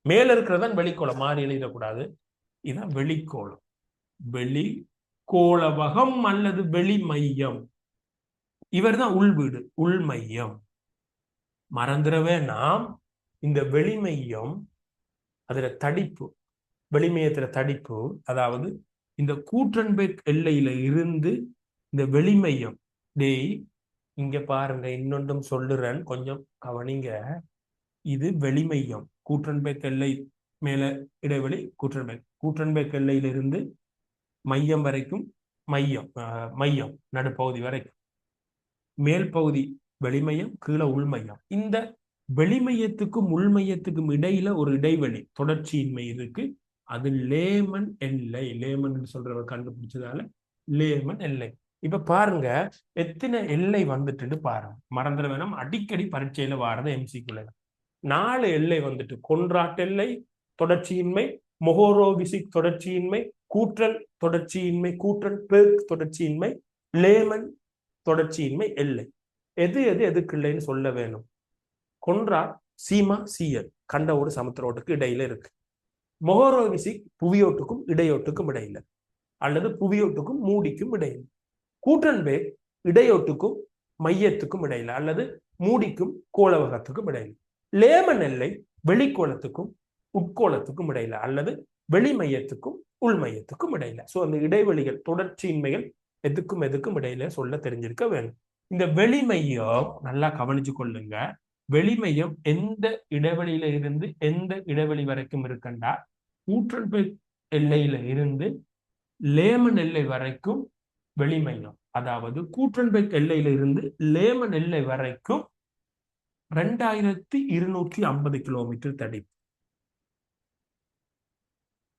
மேல இருக்கிறதான் வெளிக்கோளம், மாறி எழுதக்கூடாது. இதான் வெளிக்கோளம். வெளிக்கோளவகம் அல்லது வெளி மையம். இவர் தான் உள்வீடு, உள் மையம். மறந்துடவே நாம் இந்த வெளிமையம், அதுல தடிப்பு, வெளிமையத்துல தடிப்பு, அதாவது இந்த கூட்டன்பேக் எல்லையில இருந்து இந்த வெளிமையம். இங்க பாருங்க, இன்னொன்றும் சொல்லுறேன், கொஞ்சம் கவனிங்க. இது வெளிமையம். கூட்டன்பேக் எல்லை மேல இடைவெளி கூட்டன்பேக் எல்லையிலிருந்து மையம் வரைக்கும், மையம் நடுப்பகுதி வரைக்கும். மேல் பகுதி வெளிமையம், கீழே உள்மையம். இந்த வெளிமையத்துக்கும் உள்மையத்துக்கும் இடையில ஒரு இடைவெளி, தொடர்ச்சியின்மை இருக்கு. அது லேமன் எல்லை. லேமன் சொல்றவர் கண்டுபிடிச்சதால லேமன் எல்லை. இப்ப பாருங்க எத்தனை எல்லை வந்துட்டு பாருங்க. மறந்துட வேணாம், அடிக்கடி பரீட்சையில வாரது எம்சிக்குள்ள 4 எல்லை வந்துட்டு. கொன்ராட் எல்லை தொடர்ச்சியின்மை, மொஹோரோவிசிக் தொடர்ச்சியின்மை, கூற்றல் தொடர்ச்சியின்மை, கூற்றல் பெர்க் தொடர்ச்சியின்மை, லேமன் தொடர்ச்சியின்மை எல்லை. எது எதுக்கு இல்லைன்னு சொல்ல வேணும். கொன்ராட் சீமா சியல் கண்டவோடு சமுத்திரோட்டுக்கு இடையில இருக்கு. மொஹோரோவிசிக் புவியோட்டுக்கும் இடையோட்டுக்கும் இடையில, அல்லது புவியோட்டுக்கும் மூடிக்கும் இடையில. கூட்டன்பேக் இடையோட்டுக்கும் மையத்துக்கும் இடையில, அல்லது மூடிக்கும் கோளவகத்துக்கும் இடையில. லேமன் எல்லை வெளிக்கோளத்துக்கும் உட்கோளத்துக்கும் இடையில, அல்லது வெளி மையத்துக்கும் உள் மையத்துக்கும் இடையில. சோ அந்த இடைவெளிகள், தொடர்ச்சியின்மைகள் எதுக்கும் இடையில சொல்ல தெரிஞ்சிருக்க வேணும். இந்த வெளிமையம் நல்லா கவனிச்சு கொள்ளுங்க. வெளிமையம் எந்த இடைவெளியில இருந்து எந்த இடைவெளி வரைக்கும் இருக்கண்டா, கூட்டன்பேக் எல்லையில இருந்து லேமன் எல்லை வரைக்கும் வெளிமையம். அதாவது கூட்டன்பேக் எல்லையில இருந்து லேமன் எல்லை வரைக்கும் 2250 கிலோமீட்டர் தடிப்பு.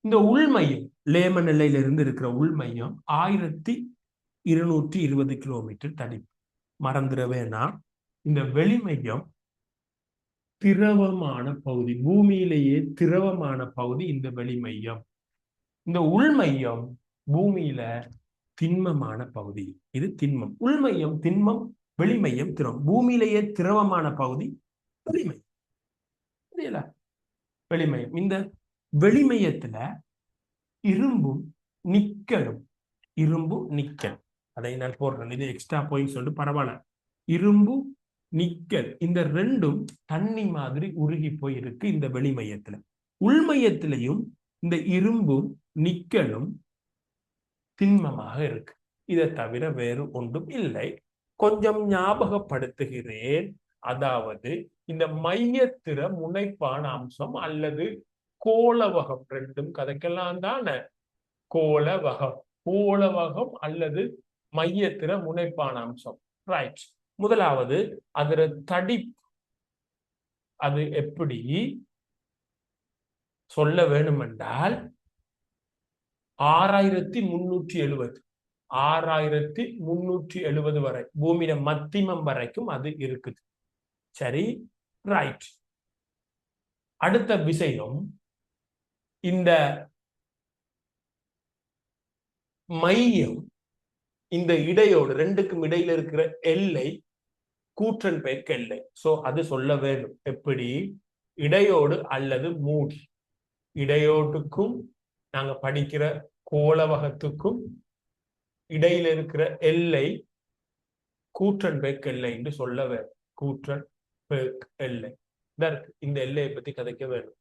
இந்த உள்மையம், லேமன் எல்லையில இருந்து இருக்கிற உள்மையம் 1220 கிலோமீட்டர் தடிப்பு. மறந்துடவேனா, இந்த வெளிமையம் திரவமான பகுதி, பூமியிலேயே திரவமான பகுதி இந்த வெளிமையம். இந்த உள்மையம் பூமியில திண்மமான பகுதி. இது திண்மம். உள்மையம் திண்மம், வெளிமையம் திரவம். பூமியிலேயே திரவமான பகுதி வெளிமையம். புரியல? வெளிமையம். இந்த வெளிமையத்துல இரும்பும் நிக்கலும், இரும்பு நிக்கல், அதை நான் போடுறேன், இது எக்ஸ்ட்ரா பாயிண்ட் சொல்லிட்டு பரவாயில்ல. இரும்பு நிக்கல் இந்த ரெண்டும் தண்ணி மாதிரி உருகி போய் இருக்கு இந்த வெளிமையத்துல. உள்மையத்திலையும் இந்த இரும்பும் நிக்கலும் திண்மமாக இருக்கு. இதை தவிர வேறு ஒன்றும் இல்லை. கொஞ்சம் ஞாபகப்படுத்துகிறேன். அதாவது இந்த மையத்திர முனைப்பான அம்சம் அல்லது கோளவகம் ரெண்டும் கதைக்கலாம் தானே. கோளவகம் கோளவகம் அல்லது மையத்திர முனைப்பான அம்சம். ரைட். முதலாவது அதோட தடிப்பு அது எப்படி சொல்ல வேண்டும் என்றால் 6370 6370 வரை பூமியில மத்திமம் வரைக்கும் அது இருக்குது. சரி, ரைட். அடுத்த விஷயம், இந்த மையம் இந்த இடையோடு ரெண்டுக்கும் இடையில இருக்கிற எல்லை கூற்றன் பெயர்க்கு எல்லை. சோ அது சொல்ல வேண்டும். எப்படி? இடையோடு அல்லது மூடி. இடையோட்டுக்கும் நாங்க படிக்கிற கோளவகத்துக்கும் இடையில இருக்கிற எல்லை கூற்றன் பெயர்க்கு எல்லை என்று சொல்ல வேண்டும். கூற்றன் பெயர்க்கு எல்லை இந்த எல்லையை பத்தி கதைக்க வேண்டும்.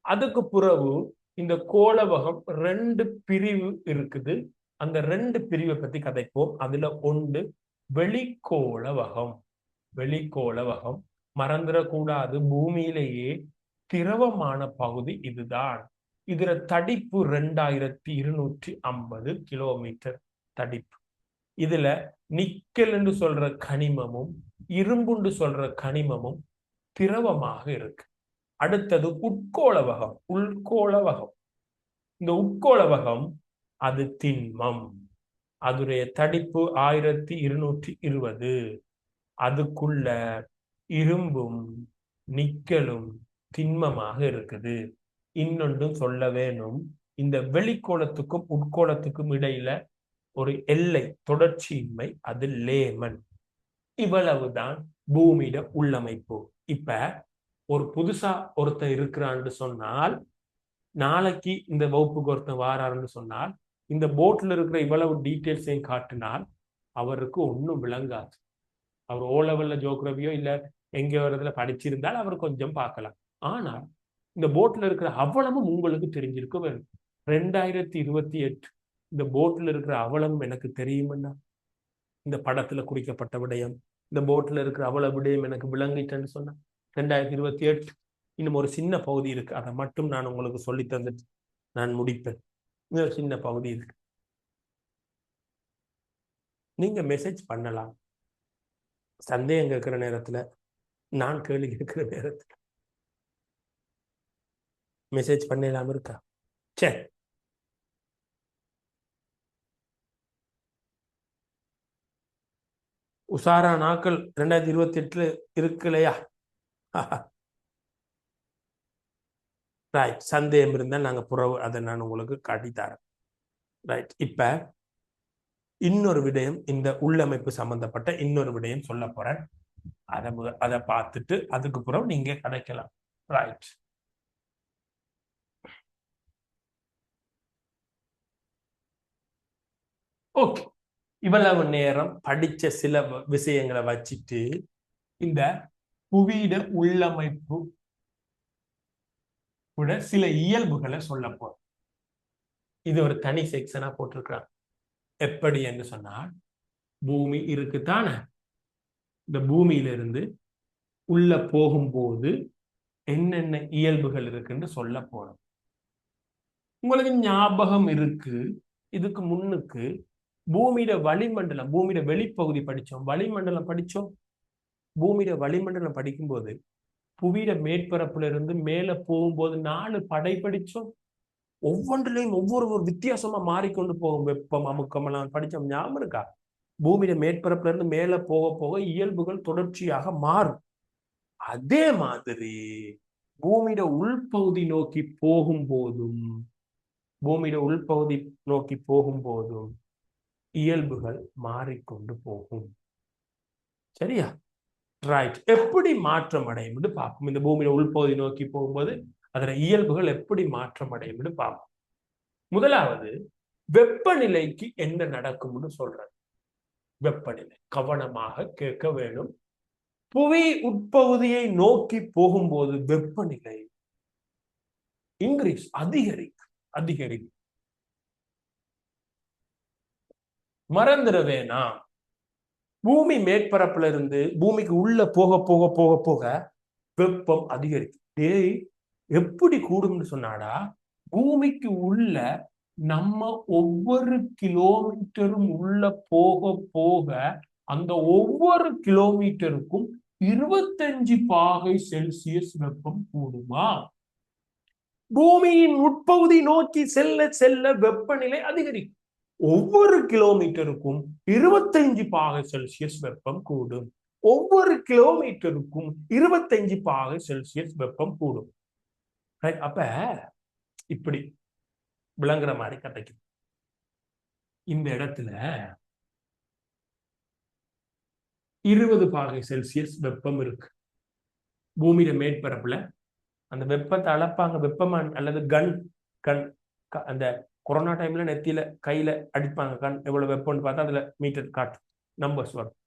அதுக்கு பிறகு இந்த கோளவகம் 2 பிரிவு இருக்குது. அந்த 2 பிரிவை பத்தி கதைப்போம். அதுல ஒன்று வெளிக்கோளவகம். வெளிக்கோளவகம் மறந்துடக்கூடாது. பூமியிலேயே திரவமான பகுதி இதுதான். இதுல தடிப்பு 2250 கிலோமீட்டர் தடிப்பு. இதுல நிக்கல் என்று சொல்ற கனிமமும் இரும்புண்டு சொல்ற கனிமமும் திரவமாக இருக்கு. அடுத்தது உட்கோளவகம். உள்கோளவகம். இந்த உட்கோளவகம் அது திண்மம். அதுடைய தடிப்பு 1220. அதுக்குள்ள இரும்பும் நிக்கலும் திண்மமாக இருக்குது. இன்னொன்றும் சொல்ல வேணும். இந்த வெளிக்கோளத்துக்கும் உட்கோளத்துக்கும் இடையில ஒரு எல்லை தொடர்ச்சியின்மை, அது லேமன். இவ்வளவுதான் பூமியிட உள்ளமைப்பு. இப்ப ஒரு புதுசா ஒருத்தர் இருக்கிறான்னு சொன்னால், நாளைக்கு இந்த வகுப்புக்கு ஒருத்தர் வாராருன்னு சொன்னால், இந்த போட்ல இருக்கிற இவ்வளவு டீட்டெயில்ஸையும் காட்டினால் அவருக்கு ஒன்றும் விளங்காது. அவர் ஓ லெவல்ல ஜியோகிராபியோ இல்ல எங்க வரதுல படிச்சிருந்தால் அவர் கொஞ்சம் பார்க்கலாம். ஆனால் இந்த போட்ல இருக்கிற அவ்வளவும் உங்களுக்கு தெரிஞ்சிருக்க வேணும். 2028 இந்த போட்ல இருக்கிற அவ்வளவும் எனக்கு தெரியுமன்னா, இந்த படத்துல குறிக்கப்பட்ட விடயம், இந்த போட்ல இருக்கிற அவ்வளவு விடயம் எனக்கு விளங்கிட்டேன்னு சொன்னா 2028 இன்னும் ஒரு சின்ன பகுதி இருக்கு. அதை மட்டும் நான் உங்களுக்கு சொல்லி தந்துட்டு நான் முடிப்பேன். இன்னொரு சின்ன பகுதி இருக்கு. நீங்க மெசேஜ் பண்ணலாம். சந்தேகம் கேட்கிற நேரத்துல, நான் கேள்வி கேட்கிற நேரத்துல மெசேஜ் பண்ணலாம் இருக்கா? சரி, உசாரா நாட்கள் 2028 இருக்கு இல்லையா? ரைட். சந்தேகம் இருந்தால் நாங்க புறவு அதை நான் உங்களுக்கு காட்டித்தரேன். ரைட். இப்ப இன்னொரு விடயம், இந்த உள்ளமைப்பு சம்பந்தப்பட்ட இன்னொரு விடயம் சொல்ல போறேன். அதை பார்த்துட்டு அதுக்கு புறம் நீங்க கிடைக்கலாம். ரைட். ஓகே. இவ்வளவு நேரம் படிச்ச சில விஷயங்களை வச்சுட்டு இந்த புவியிட உள்ளமைப்பு கூட சில இயல்புகளை சொல்ல போறோம். இது ஒரு தனி செக்ஷனா போட்டிருக்கிறாங்க. எப்படி என்று சொன்னால், பூமி இருக்குத்தானே, இந்த பூமியிலிருந்து உள்ள போகும்போது என்னென்ன இயல்புகள் இருக்குன்னு சொல்ல போறோம். உங்களுக்கு ஞாபகம் இருக்கு, இதுக்கு முன்னுக்கு பூமியிட வளிமண்டலம், பூமியிட வெளிப்பகுதி படிச்சோம், வளிமண்டலம் படிச்சோம். பூமியிட வளிமண்டலம் படிக்கும்போது புவியிட மேற்பரப்புல இருந்து மேல போகும்போது 4 படை படிச்சோம். ஒவ்வொன்றிலையும் ஒவ்வொரு வித்தியாசமா மாறிக்கொண்டு போகும். வெப்பம், அமுக்கம் எல்லாம் படிச்சோம். ஞாபகம் இருக்கா? பூமியிட மேற்பரப்புல இருந்து மேல போக போக இயல்புகள் தொடர்ச்சியாக மாறும். அதே மாதிரி பூமியிட உள்பகுதி நோக்கி போகும்போதும் இயல்புகள் மாறிக்கொண்டு போகும். சரியா? ரைட். எப்படி மாற்றம் அடையும் என்று பார்ப்போம். இந்த பூமியில உள்பகுதி நோக்கி போகும்போது அதோட இயல்புகள் எப்படி மாற்றம் அடையும் என்று பார்ப்போம். முதலாவது, வெப்பநிலைக்கு என்ன நடக்கும்னு சொல்றது. வெப்பநிலை கவனமாக கேட்க வேண்டும். புவி உட்பகுதியை நோக்கி போகும்போது வெப்பநிலை இன்க்ரீஸ், அதிகரிக்கும். மறந்துட வேணாம். பூமி மேற்பரப்புல இருந்து பூமிக்கு உள்ள போக போக போக போக வெப்பம் அதிகரிக்கும். டேய், எப்படி கூடும்னு சொன்னாடா, பூமிக்கு உள்ள நம்ம ஒவ்வொரு கிலோமீட்டரும் உள்ள போக போக அந்த ஒவ்வொரு கிலோமீட்டருக்கும் 25 பாகை செல்சியஸ் வெப்பம் கூடுமா? பூமியின் உட்பகுதி நோக்கி செல்ல செல்ல வெப்பநிலை அதிகரிக்கும். ஒவ்வொரு கிலோமீட்டருக்கும் 25 பாகை செல்சியஸ் வெப்பம் கூடும். ஒவ்வொரு கிலோமீட்டருக்கும் 25 பாகை செல்சியஸ் வெப்பம் கூடும். அப்ப இப்படி விளங்குற மாதிரி கிடைக்கும். இந்த இடத்துல 20 பாகை செல்சியஸ் வெப்பம் இருக்கு. பூமியில மேற்பரப்புல அந்த வெப்பத்தை அளப்பாங்க. வெப்பமான் அல்லது கண் அந்த கொரோனா டைம்ல நெத்தியில கையில அடிப்பாங்க. கண் எவ்வளவு வெப்பம்னு பார்த்தா அதுல மீட்டர் காட்டும், நம்பர்ஸ் வரும்.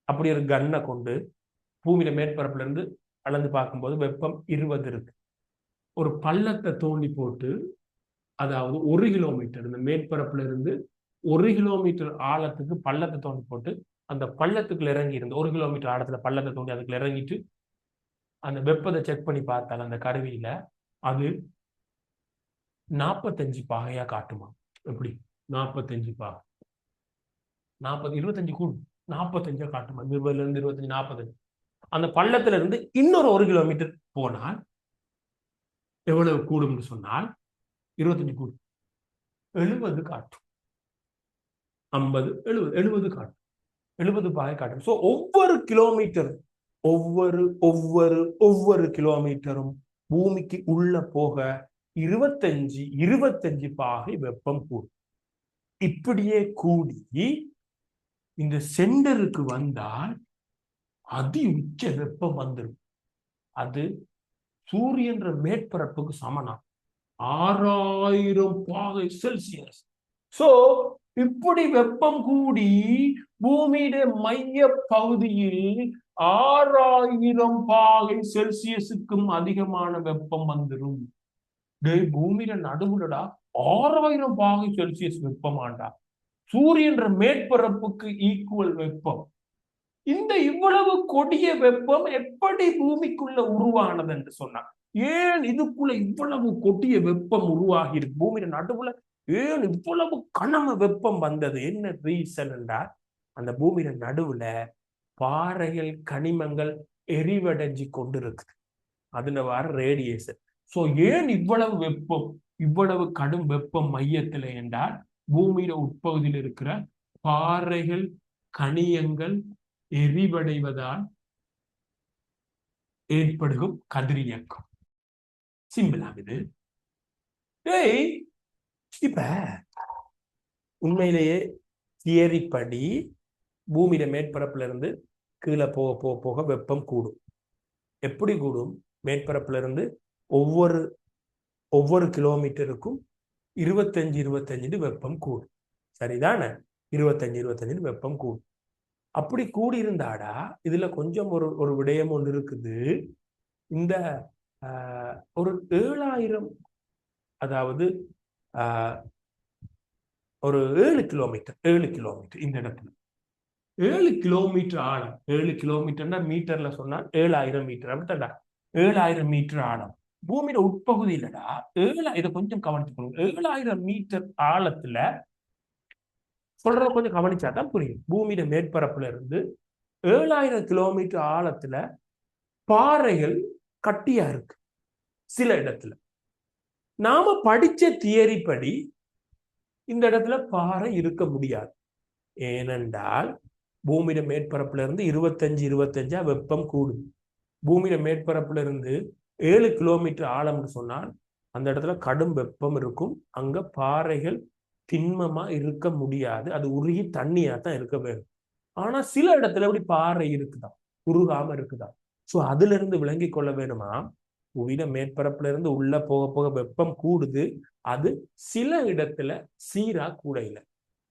அப்படி ஒரு கன்னை கொண்டு பூமியில மேற்பரப்புல இருந்து அளந்து பார்க்கும்போது வெப்பம் 20 இருக்கு. ஒரு பள்ளத்தை தோண்டி போட்டு, அதாவது 1 கிலோமீட்டர் இந்த மேற்பரப்புல இருந்து 1 கிலோமீட்டர் ஆழத்துக்கு பள்ளத்தை தோண்டி போட்டு அந்த பள்ளத்துக்குள்ள இறங்கி இருந்து 1 கிலோமீட்டர் ஆழத்துல பள்ளத்தை தோண்டி அதுக்குள்ள இறங்கிட்டு அந்த வெப்பத்தை செக் பண்ணி பார்த்தால் அந்த கருவியில அது 45 பாகையா காட்டுமா? எப்படி 45 பாகை? 25 கூடும், 45 காட்டுமா? 20ல இருந்து 25, 45. அந்த பள்ளத்துல இருந்து இன்னொரு 1 கிலோமீட்டர் போனால் எவ்வளவு கூடும்னு சொன்னால் 25 கூடும், 70 காட்டும். 50, 70 காட்டும், 70 பாகை காட்டும். சோ ஒவ்வொரு கிலோமீட்டர் ஒவ்வொரு கிலோமீட்டரும் பூமிக்கு உள்ள போக 25 பாகை வெப்பம் கூடும். இப்படியே கூடி இந்த சென்டருக்கு வந்தால் அதி உச்ச வெப்பம் வந்துடும். அது சூரியன் மேற்பரப்புக்கு சமனா 6000 பாகை செல்சியஸ். சோ இப்படி வெப்பம் கூடி பூமியுடைய மைய பகுதியில் 6000 பாகை செல்சியஸுக்கும் அதிகமான வெப்பம் வந்துடும். பூமியில நடுவுலடா 6000 பாகை செல்சியஸ் வெப்பமாண்டா, சூரியன் மேற்பரப்புக்கு ஈக்குவல் வெப்பம். இந்த இவ்வளவு கொடிய வெப்பம் எப்படி பூமிக்குள்ள உருவானது என்று சொன்னார். ஏன் இதுக்குள்ள இவ்வளவு கொடிய வெப்பம் உருவாகி இருக்கு? பூமியில நடுவுல ஏன் இவ்வளவு கனம வெப்பம் வந்தது? என்ன ரீசன் என்றால், அந்த பூமியில நடுவுல பாறைகள் கனிமங்கள் எரிவடைஞ்சு கொண்டு இருக்குது. அதுல வர ரேடியேஷன். சோ ஏன் இவ்வளவு வெப்பம், இவ்வளவு கடும் வெப்பம் மையத்துல என்றால், பூமியில உட்பகுதியில் இருக்கிற பாறைகள் கனியங்கள் எரிவடைவதால் ஏற்படுகும் கதிரியக்கம். சிம்பிள் ஆகுது. இப்ப உண்மையிலேயே தியரி படி பூமியில மேற்பரப்புல இருந்து கீழே போக போக போக வெப்பம் கூடும். எப்படி கூடும்? மேற்பரப்புல இருந்து ஒவ்வொரு கிலோமீட்டருக்கும் 25 வெப்பம் கூடும். சரிதானே? 25 வெப்பம் கூடும். அப்படி கூடி இருந்தாடா இதுல கொஞ்சம் ஒரு விடயம் ஒன்று இருக்குது. இந்த ஒரு 7000, அதாவது ஒரு 7 கிலோமீட்டர் இந்த இடத்துல 7 கிலோமீட்டர் ஆழம். 7 கிலோமீட்டர்னா மீட்டர்ல சொன்னா 7000 மீட்டர். அப்படித்தான்டா, 7000 மீட்டர் ஆழம் பூமியில உட்பகுதியிலடா. இதை கொஞ்சம் கவனிச்சுக்கணும். 7000 மீட்டர் ஆழத்துல சொல்றத கொஞ்சம் கவனிச்சாதான் புரியும். பூமியில மேற்பரப்புல இருந்து 7000 கிலோமீட்டர் ஆழத்துல பாறைகள் கட்டியா இருக்கு. சில இடத்துல நாம படிச்ச தியரி படி இந்த இடத்துல பாறை இருக்க முடியாது. ஏனென்றால் பூமியில மேற்பரப்புல இருந்து 25 வெப்பம் கூடும். பூமியில மேற்பரப்புல இருந்து 7 கிலோமீட்டர் ஆழம்னு சொன்னால் அந்த இடத்துல கடும் வெப்பம் இருக்கும். அங்க பாறைகள் திண்மமா இருக்க முடியாது. அது உருகி தண்ணியா தான் இருக்க வேண்டும். ஆனா சில இடத்துல எப்படி பாறை இருக்குதான், உருகாம இருக்குதான். சோ அதுல இருந்து விளங்கி கொள்ள வேணுமா, புவியில மேற்பரப்புல இருந்து உள்ள போக போக வெப்பம் கூடுது. அது சில இடத்துல சீரா கூட இல்லை.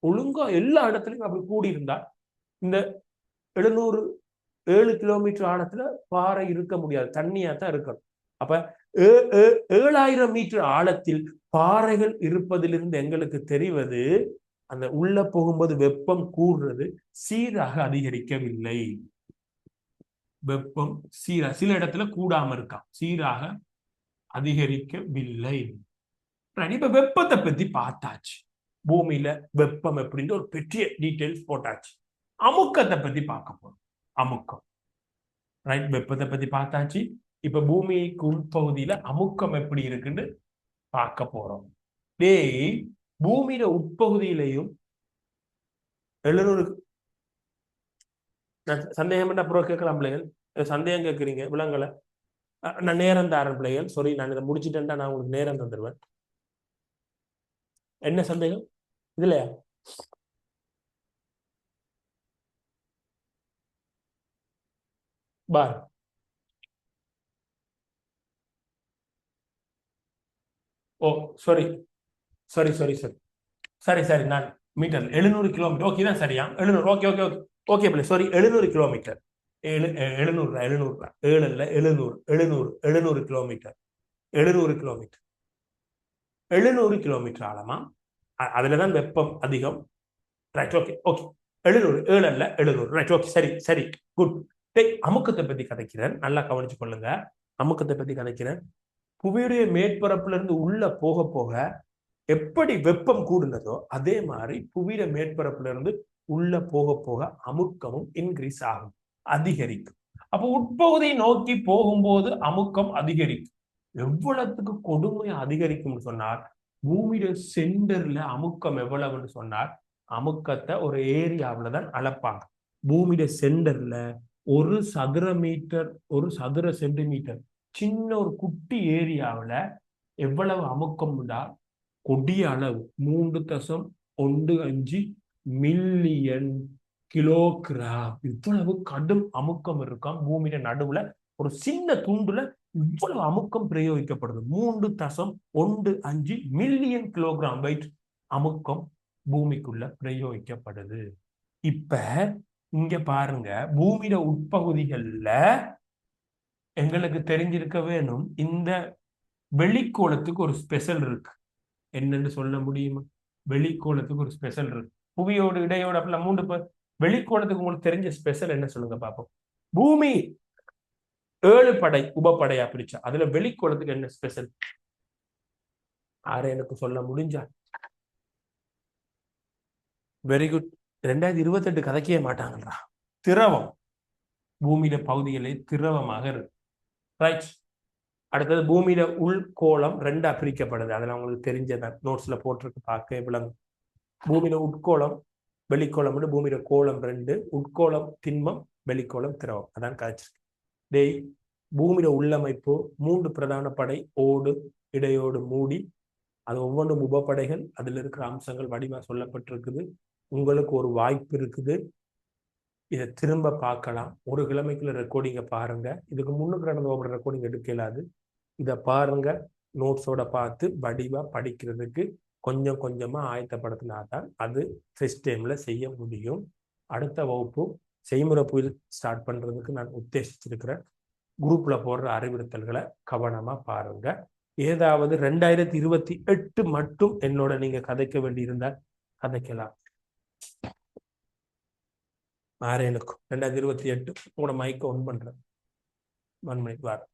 ஒழுங்கா எல்லா இடத்துலயும் அப்படி கூடி இருந்தா இந்த 7 கிலோமீட்டர் ஆழத்துல பாறை இருக்க முடியாது, தண்ணியா தான் இருக்கணும். அப்ப 7000 மீட்டர் ஆழத்தில் பாறைகள் இருப்பதிலிருந்து எங்களுக்கு தெரிவது அந்த உள்ள போகும்போது வெப்பம் கூடுறது சீராக அதிகரிக்கவில்லை. வெப்பம் சீரா சில இடத்துல கூடாம இருக்கான், சீராக அதிகரிக்கவில்லை. இப்ப வெப்பத்தை பத்தி பார்த்தாச்சு. பூமியில வெப்பம் எப்படின்னு ஒரு பெரிய டீடைல்ஸ் போட்டாச்சு. அமுக்கத்தை பத்தி பார்க்க போறோம். அமுக்கம், ரைட்? வெப்பத்தை பத்தி பார்த்தாச்சு. இப்ப பூமிக்கு உட்பகுதியில அமுக்கம் எப்படி இருக்குன்னு பார்க்க போறோம். டேய், பூமியில உட்பகுதியிலையும் 700 சந்தேகம் அப்புறம் கேட்கலாம் பிள்ளைகள். சந்தேகம் கேட்குறீங்க விலங்கலை. நான் நேரம் தாரன் பிள்ளைகள். சாரி, நான் இதை முடிச்சுட்டேன்டா நான் உங்களுக்கு நேரம் தந்துடுவேன். என்ன சந்தேகம் இதுலயா? பார். ஓ சாரி சாரி சாரி சாரி சரி சரி, நான் மீட்டர் 700 கிலோமீட்டர். ஓகே தான், சரியா? 700. ஓகே ஓகே ஓகே ஓகே பிள்ளை. Sorry, 700 kilometre. 700 700 7 இல்ல 700 700 700 கிலோமீட்டர். 700 கிலோமீட்டர். 700 கிலோமீட்டர் ஆழமா. அதுலதான் வெப்பம் அதிகம். Right, okay okay. 700 7 அல்ல 700. ரைட், ஓகே, சரி சரி, குட். அமுக்கத்தை பத்தி கதைக்கிறேன், நல்லா கவனிச்சு கொள்ளுங்க. அமுக்கத்தை பத்தி கதைக்கிறேன். புவியுடைய மேற்பரப்புல இருந்து உள்ள போக போக எப்படி வெப்பம் கூடுனதோ அதே மாதிரி புவியில மேற்பரப்புல இருந்து உள்ள போக போக அமுக்கமும் இன்க்ரீஸ் ஆகும், அதிகரிக்கும். அப்போ உட்பகுதியை நோக்கி போகும்போது அமுக்கம் அதிகரிக்கும். எவ்வளவுக்கு கொடுமையா அதிகரிக்கும்னு சொன்னால், பூமியில சென்டர்ல அமுக்கம் எவ்வளவுன்னு சொன்னால், அமுக்கத்தை ஒரு ஏரியாவில தான் அளப்பாங்க. பூமியில சென்டர்ல 1 சதுர மீட்டர், 1 சதுர சென்டிமீட்டர், சின்ன ஒரு குட்டி ஏரியாவில எவ்வளவு அமுக்கம் உண்டா? கொடிய அளவு 3.15 மில்லியன் கிலோகிராம். இவ்வளவு கடும் அமுக்கம் இருக்காம் பூமியில நடுவுல. ஒரு சின்ன துண்டுல இவ்வளவு அமுக்கம் பிரயோகிக்கப்படுது. 3.15 மில்லியன் கிலோகிராம் வெயிட் அமுக்கம் பூமிக்குள்ள பிரயோகிக்கப்படுது. இப்ப இங்க பாருங்க, பூமியில உட்பகுதிகள்ல எங்களுக்கு தெரிஞ்சிருக்க வேணும், இந்த வெளிக்கோளத்துக்கு ஒரு ஸ்பெஷல் இருக்கு. என்னன்னு சொல்ல முடியுமா? வெளிக்கோளத்துக்கு ஒரு ஸ்பெஷல் இருக்கு. புவியோடு இடையோடு அப்படிலாம் 3 வெளிக்கோளத்துக்கு உங்களுக்கு தெரிஞ்ச ஸ்பெஷல் என்ன சொல்லுங்க பாப்போம். பூமி 7 படை உபப்படையா பிரிச்சா, அதுல வெளிக்கோளத்துக்கு என்ன ஸ்பெஷல்? ஆறு எனக்கு சொல்ல முடிஞ்சா? Very good. 2028 கதைக்கவே மாட்டாங்கன்றா. திரவம். பூமியில பகுதிகளே திரவமாக இருக்கு. ரைட். அடுத்தது பூமியில உள்கோளம் 2ஆ பிரிக்கப்படுது. அதெல்லாம் உங்களுக்கு தெரிஞ்சதான், நோட்ஸ்ல போட்டிருக்கு, பார்க்க விளங்கும். பூமியில உட்கோளம் வெளிக்கோளம், பூமியில கோளம் 2, உட்கோளம் திண்மம், வெளிக்கோளம் திரவம். அதான் காய்ச்சிருக்கு. டேய், பூமியில உள்ளமைப்பு 3 பிரதான படை, ஓடு, இடையோடு, மூடி. அது ஒவ்வொன்றும் உபப்படைகள். அதுல இருக்கிற அம்சங்கள் வடிவா சொல்லப்பட்டிருக்குது. உங்களுக்கு ஒரு வாய்ப்பு இருக்குது, இதை திரும்ப பார்க்கலாம். ஒரு கிழமைக்குள்ள ரெக்கார்டிங்கை பாருங்க. இதுக்கு முன்னுக்கு நடந்த ஒவ்வொரு ரெக்கார்டிங் எடுக்க இயலாது. இதை பாருங்க, நோட்ஸோட பார்த்து வடிவா படிக்கிறதுக்கு கொஞ்சம் கொஞ்சமா ஆயத்தப்படுத்தினா தான் அது ஃபர்ஸ்ட் டைம்ல செய்ய முடியும். அடுத்த வகுப்பு செய்முறை புயல் ஸ்டார்ட் பண்றதுக்கு நான் உத்தேசிச்சிருக்கிறேன். குரூப்ல போடுற அறிவுறுத்தல்களை கவனமா பாருங்க. ஏதாவது 2028 மட்டும் என்னோட நீங்க கதைக்க வேண்டி இருந்தால் கதைக்கலாம். ஆரேனுக்கும் 2028 உங்களோட மைக்கை ஒன் பண்றேன். 1 மினிட் வார்.